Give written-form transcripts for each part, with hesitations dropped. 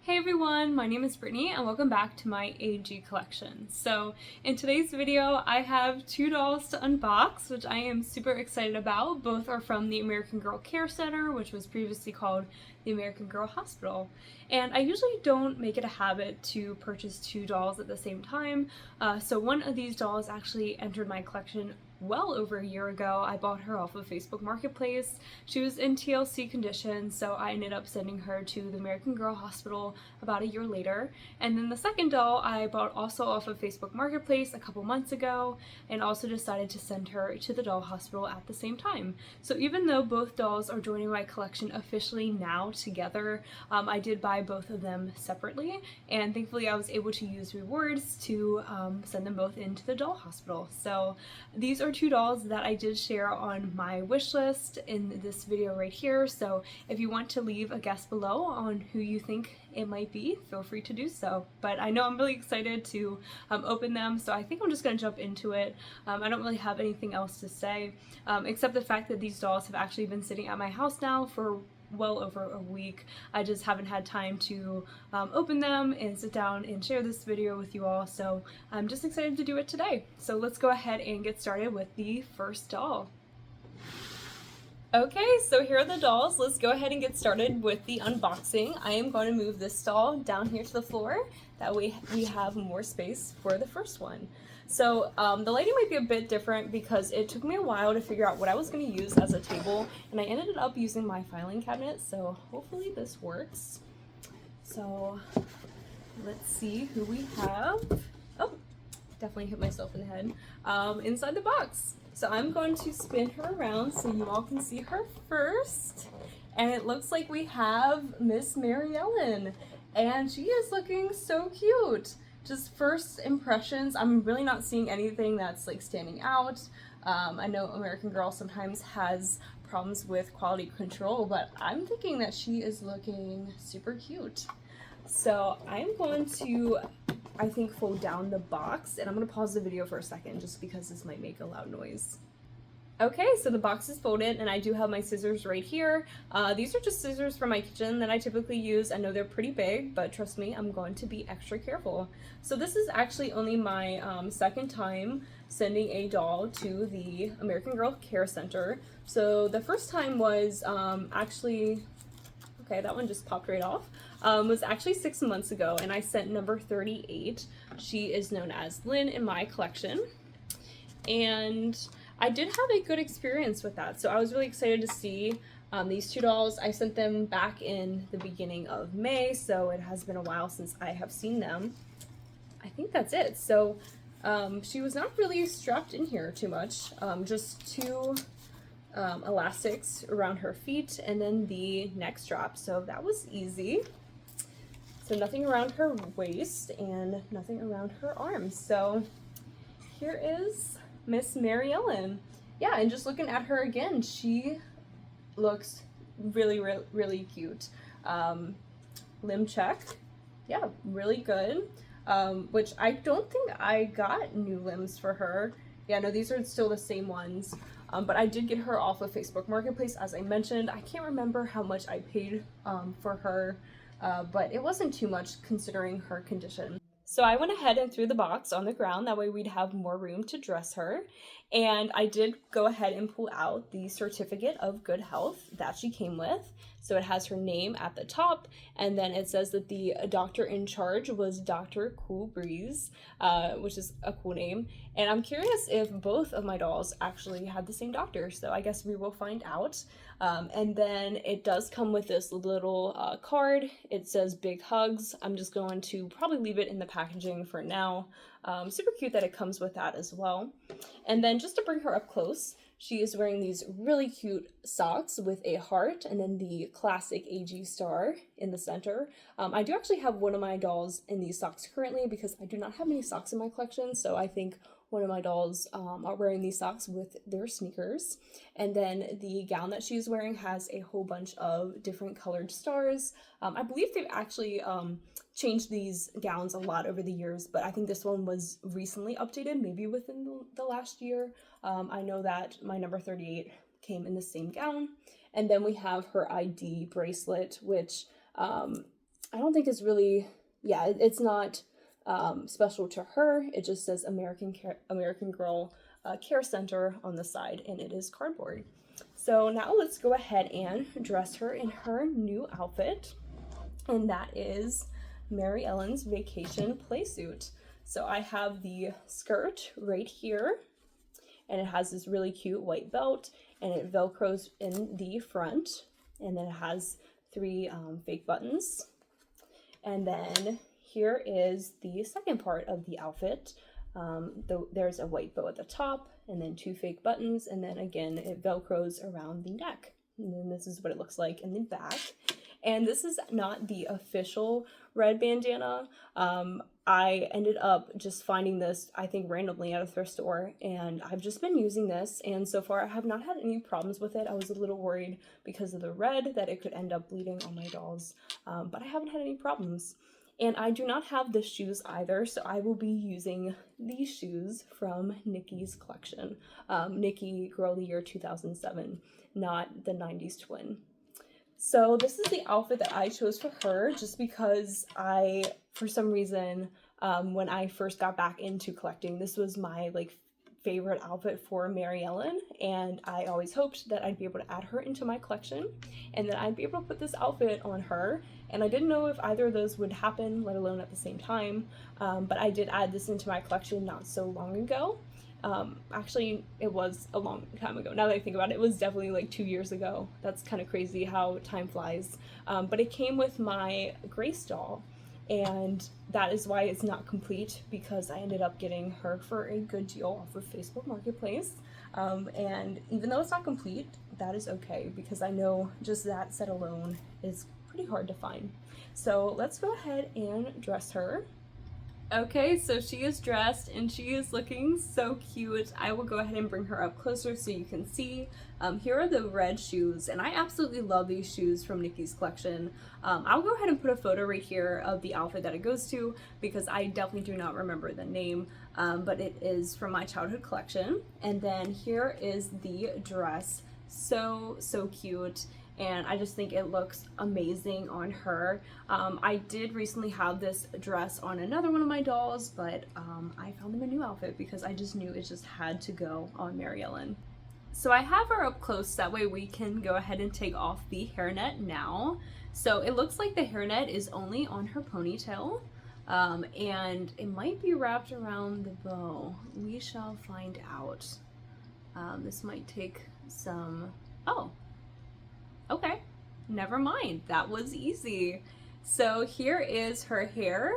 Hey everyone, my name is Brittany and welcome back to my AG collection. So in today's video I have two dolls to unbox, which I am super excited about. Both are from the American Girl Care Center, which was previously called the American Girl Hospital. And I usually don't make it a habit to purchase two dolls at the same time, so one of these dolls actually entered my collection well over a year ago. I bought her off of Facebook Marketplace. She was in TLC condition, so I ended up sending her to the American Girl Hospital about a year later. And then the second doll I bought also off of Facebook Marketplace a couple months ago, and also decided to send her to the doll hospital at the same time. So even though both dolls are joining my collection officially now together, I did buy both of them separately, and thankfully I was able to use rewards to send them both into the doll hospital. So these are two dolls that I did share on my wish list in this video right here, so if you want to leave a guess below on who you think it might be, feel free to do so. But I know I'm really excited to open them, so I think I'm just going to jump into it. I don't really have anything else to say, except the fact that these dolls have actually been sitting at my house now for well over a week. I just haven't had time to open them and sit down and share this video with you all, so I'm just excited to do it today. So let's go ahead and get started with the first doll. Okay, so here are the dolls. Let's go ahead and get started with the unboxing. I am going to move this doll down here to the floor. That way we have more space for the first one. So the lighting might be a bit different because it took me a while to figure out what I was going to use as a table, and I ended up using my filing cabinet, so hopefully this works. So let's see who we have. Oh, definitely hit myself in the head. Inside the box. So I'm going to spin her around so you all can see her first. And it looks like we have Miss Mary Ellen. And she is looking so cute. Just first impressions, I'm really not seeing anything that's like standing out. I know American Girl sometimes has problems with quality control, but I'm thinking that she is looking super cute. So I'm going to, I think, fold down the box, and I'm going to pause the video for a second just because this might make a loud noise. Okay, so the box is folded, and I do have my scissors right here. These are just scissors from my kitchen that I typically use. I know they're pretty big, but trust me, I'm going to be extra careful. So this is actually only my second time sending a doll to the American Girl Care Center. So the first time was actually, okay, that one just popped right off, was actually 6 months ago, and I sent number 38. She is known as Lynn in my collection, and I did have a good experience with that, so I was really excited to see these two dolls. I sent them back in the beginning of May, so it has been a while since I have seen them. I think that's it. So she was not really strapped in here too much, just two elastics around her feet and then the neck strap, so that was easy. So nothing around her waist and nothing around her arms. So here is Miss Mary Ellen. Yeah, and just looking at her again, she looks really cute. Limb check, yeah, really good. Which I don't think I got new limbs for her. Yeah, no, these are still the same ones. But I did get her off of Facebook Marketplace, as I mentioned. I can't remember how much I paid for her, but it wasn't too much considering her condition. So I went ahead and threw the box on the ground, that way we'd have more room to dress her. And I did go ahead and pull out the certificate of good health that she came with. So it has her name at the top, and then it says that the doctor in charge was Dr. Cool Breeze, which is a cool name. And I'm curious if both of my dolls actually had the same doctor, so I guess we will find out. And then it does come with this little card. It says big hugs. I'm just going to probably leave it in the packaging for now. Super cute that it comes with that as well. And then just to bring her up close, she is wearing these really cute socks with a heart and then the classic AG star in the center. I do actually have one of my dolls in these socks currently because I do not have any socks in my collection, so I think one of my dolls are wearing these socks with their sneakers. And then the gown that she's wearing has a whole bunch of different colored stars. I believe they've actually changed these gowns a lot over the years, but I think this one was recently updated, maybe within the last year. I know that my number 38 came in the same gown. And then we have her ID bracelet, which I don't think it's really, yeah, it's not special to her. It just says American Girl Care Center on the side, and it is cardboard. So now let's go ahead and dress her in her new outfit, and that is Mary Ellen's vacation playsuit. So I have the skirt right here, and it has this really cute white belt, and it velcros in the front, and then it has three fake buttons. And then here is the second part of the outfit. There's a white bow at the top, and then two fake buttons, and then again it velcros around the neck. And then this is what it looks like in the back. And this is not the official red bandana. I ended up just finding this, I think, randomly at a thrift store, and I've just been using this, and so far I have not had any problems with it. I was a little worried because of the red that it could end up bleeding on my dolls, but I haven't had any problems. And I do not have the shoes either, so I will be using these shoes from Nikki's collection. Nikki Girl of the Year 2007, not the 90s twin. So this is the outfit that I chose for her just because for some reason, when I first got back into collecting, this was my favorite outfit for Mary Ellen, and I always hoped that I'd be able to add her into my collection and that I'd be able to put this outfit on her, and I didn't know if either of those would happen, let alone at the same time, but I did add this into my collection not so long ago. Actually, it was a long time ago. Now that I think about it, it was definitely 2 years ago. That's kind of crazy how time flies. But it came with my Grace doll, and that is why it's not complete, because I ended up getting her for a good deal off of Facebook Marketplace. And even though it's not complete, that is okay, because I know just that set alone is pretty hard to find. So let's go ahead and dress her. Okay, so she is dressed and she is looking so cute. I will go ahead and bring her up closer so you can see. Here are the red shoes, and I absolutely love these shoes from Nikki's collection. I'll go ahead and put a photo right here of the outfit that it goes to, because I definitely do not remember the name, but it is from my childhood collection. And then here is the dress. So cute. And I just think it looks amazing on her. I did recently have this dress on another one of my dolls, but I found them a new outfit because I just knew it just had to go on Mary Ellen. So I have her up close, that way we can go ahead and take off the hairnet now. So it looks like the hairnet is only on her ponytail, and it might be wrapped around the bow. We shall find out. This might take some... Oh. Okay, never mind, that was easy. So here is her hair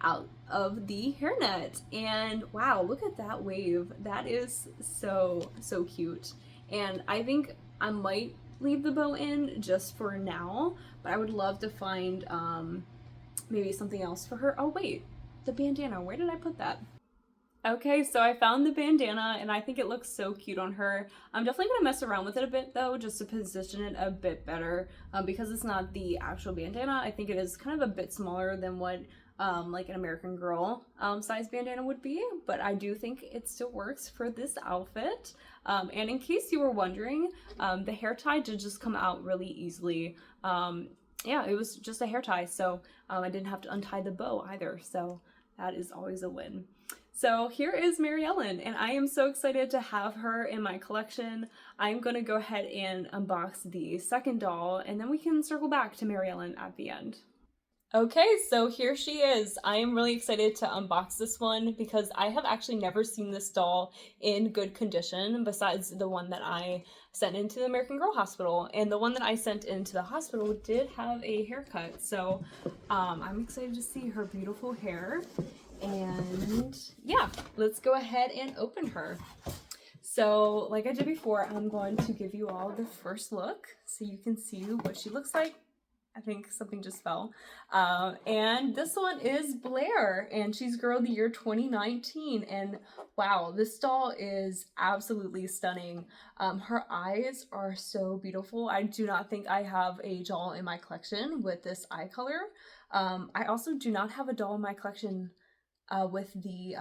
out of the hairnet, and wow, look at that wave. That is so cute. And I think I might leave the bow in just for now, but I would love to find maybe something else for her. Oh wait, the bandana, where did I put that? Okay, so I found the bandana, and I think it looks so cute on her. I'm definitely going to mess around with it a bit, though, just to position it a bit better, because it's not the actual bandana. I think it is kind of a bit smaller than what an American Girl size bandana would be, but I do think it still works for this outfit. And in case you were wondering, the hair tie did just come out really easily. Yeah, it was just a hair tie, so I didn't have to untie the bow either, so that is always a win. So here is Mary Ellen, and I am so excited to have her in my collection. I'm going to go ahead and unbox the second doll, and then we can circle back to Mary Ellen at the end. Okay, so here she is. I am really excited to unbox this one because I have actually never seen this doll in good condition besides the one that I sent into the American Girl Hospital. And the one that I sent into the hospital did have a haircut, so I'm excited to see her beautiful hair. And yeah, let's go ahead and open her. So like I did before, I'm going to give you all the first look so you can see what she looks like. I think something just fell. And this one is Blair, and she's Girl of the Year 2019. And wow, this doll is absolutely stunning. Her eyes are so beautiful. I do not think I have a doll in my collection with this eye color. I also do not have a doll in my collection with the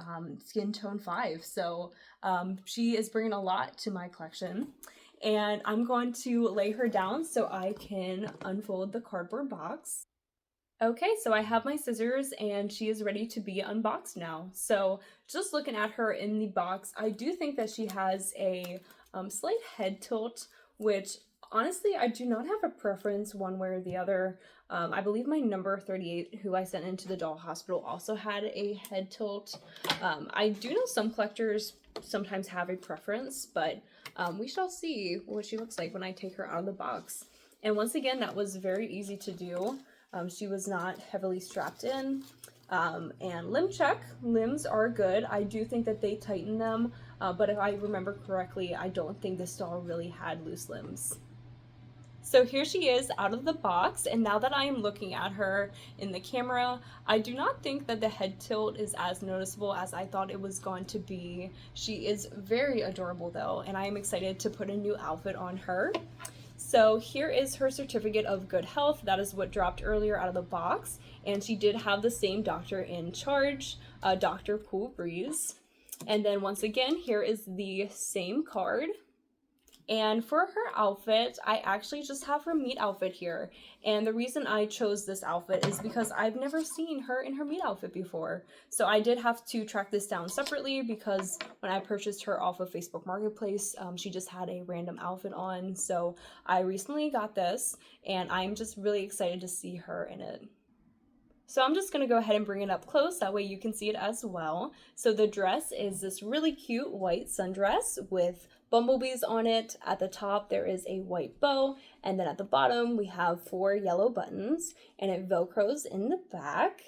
skin tone 5. So she is bringing a lot to my collection. And I'm going to lay her down so I can unfold the cardboard box. Okay, so I have my scissors and she is ready to be unboxed now. So just looking at her in the box, I do think that she has a slight head tilt, which honestly, I do not have a preference one way or the other. I believe my number 38, who I sent into the doll hospital, also had a head tilt. I do know some collectors sometimes have a preference, but we shall see what she looks like when I take her out of the box. And once again, that was very easy to do. She was not heavily strapped in. And limb check, limbs are good. I do think that they tighten them, but if I remember correctly, I don't think this doll really had loose limbs. So here she is out of the box, and now that I am looking at her in the camera, I do not think that the head tilt is as noticeable as I thought it was going to be. She is very adorable though, and I am excited to put a new outfit on her. So here is her certificate of good health. That is what dropped earlier out of the box. And she did have the same doctor in charge, Dr. Cool Breeze. And then once again, here is the same card. And for her outfit, I actually just have her meet outfit here. And the reason I chose this outfit is because I've never seen her in her meet outfit before. So I did have to track this down separately because when I purchased her off of Facebook Marketplace, she just had a random outfit on. So I recently got this and I'm just really excited to see her in it. So I'm just gonna go ahead and bring it up close, that way you can see it as well. So the dress is this really cute white sundress with bumblebees on it. At the top there is a white bow, and then at the bottom we have 4 yellow buttons, and it velcros in the back.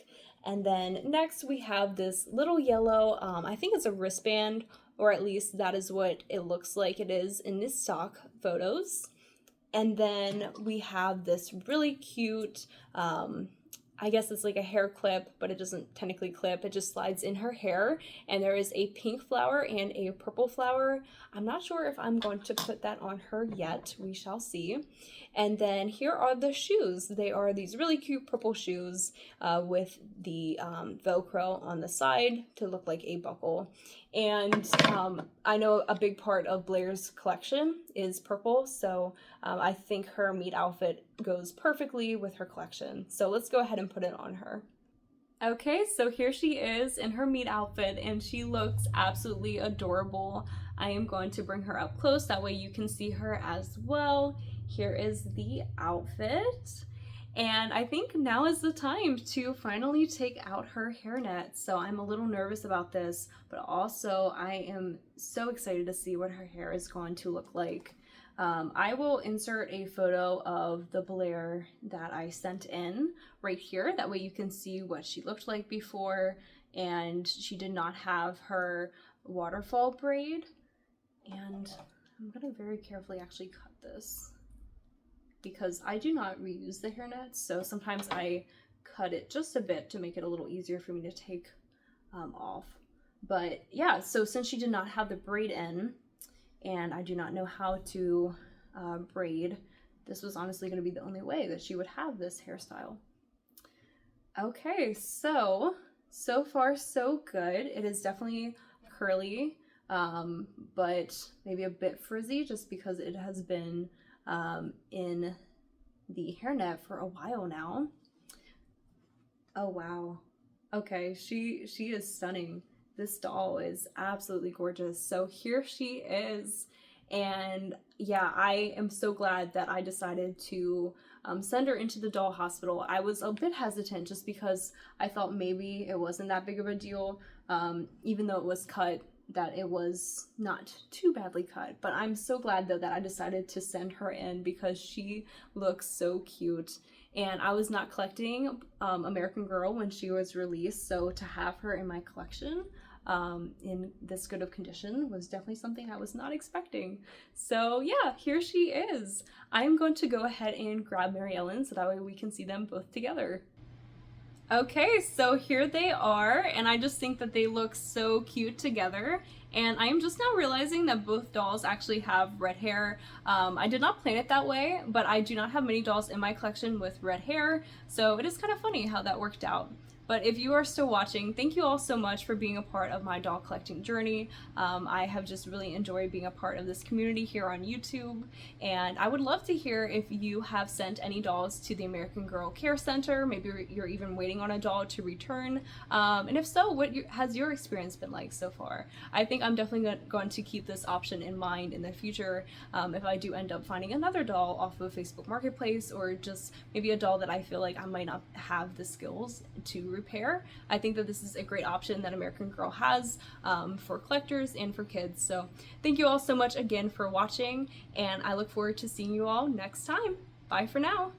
And then next we have this little yellow, I think it's a wristband, or at least that is what it looks like it is in the stock photos. And then we have this really cute, I guess it's like a hair clip, but it doesn't technically clip. It just slides in her hair. And there is a pink flower and a purple flower. I'm not sure if I'm going to put that on her yet. We shall see. And then here are the shoes. They are these really cute purple shoes with the Velcro on the side to look like a buckle. And I know a big part of Blair's collection is purple, so I think her meet outfit goes perfectly with her collection. So let's go ahead and put it on her. Okay, so here she is in her meet outfit, and she looks absolutely adorable. I am going to bring her up close, that way you can see her as well. Here is the outfit. And I think now is the time to finally take out her hairnet. So I'm a little nervous about this, but also I am so excited to see what her hair is going to look like. I will insert a photo of the Blair that I sent in right here. That way you can see what she looked like before, and she did not have her waterfall braid. And I'm gonna very carefully actually cut this, because I do not reuse the hairnets, so sometimes I cut it just a bit to make it a little easier for me to take off. But yeah, so since she did not have the braid in, and I do not know how to braid, this was honestly going to be the only way that she would have this hairstyle. Okay, so far so good. It is definitely curly, but maybe a bit frizzy just because it has been in the hairnet for a while now. Oh wow. Okay, she is stunning. This doll is absolutely gorgeous. So here she is. And yeah, I am so glad that I decided to send her into the doll hospital. I was a bit hesitant just because I thought maybe it wasn't that big of a deal, even though it was cut, that it was not too badly cut. But I'm so glad though that I decided to send her in because she looks so cute. And I was not collecting American Girl when she was released, so to have her in my collection in this good of condition was definitely something I was not expecting. So yeah, here she is. I'm going to go ahead and grab Mary Ellen so that way we can see them both together. Okay, so here they are, and I just think that they look so cute together. And I am just now realizing that both dolls actually have red hair. I did not plan it that way, but I do not have many dolls in my collection with red hair, so it is kind of funny how that worked out. But if you are still watching, thank you all so much for being a part of my doll collecting journey. I have just really enjoyed being a part of this community here on YouTube, and I would love to hear if you have sent any dolls to the American Girl Care Center. Maybe you're even waiting on a doll to return, and if so, what has your experience been like so far? I think I'm definitely going to keep this option in mind in the future if I do end up finding another doll off of Facebook Marketplace, or just maybe a doll that I feel like I might not have the skills to repair. I think that this is a great option that American Girl has for collectors and for kids. So thank you all so much again for watching, and I look forward to seeing you all next time. Bye for now.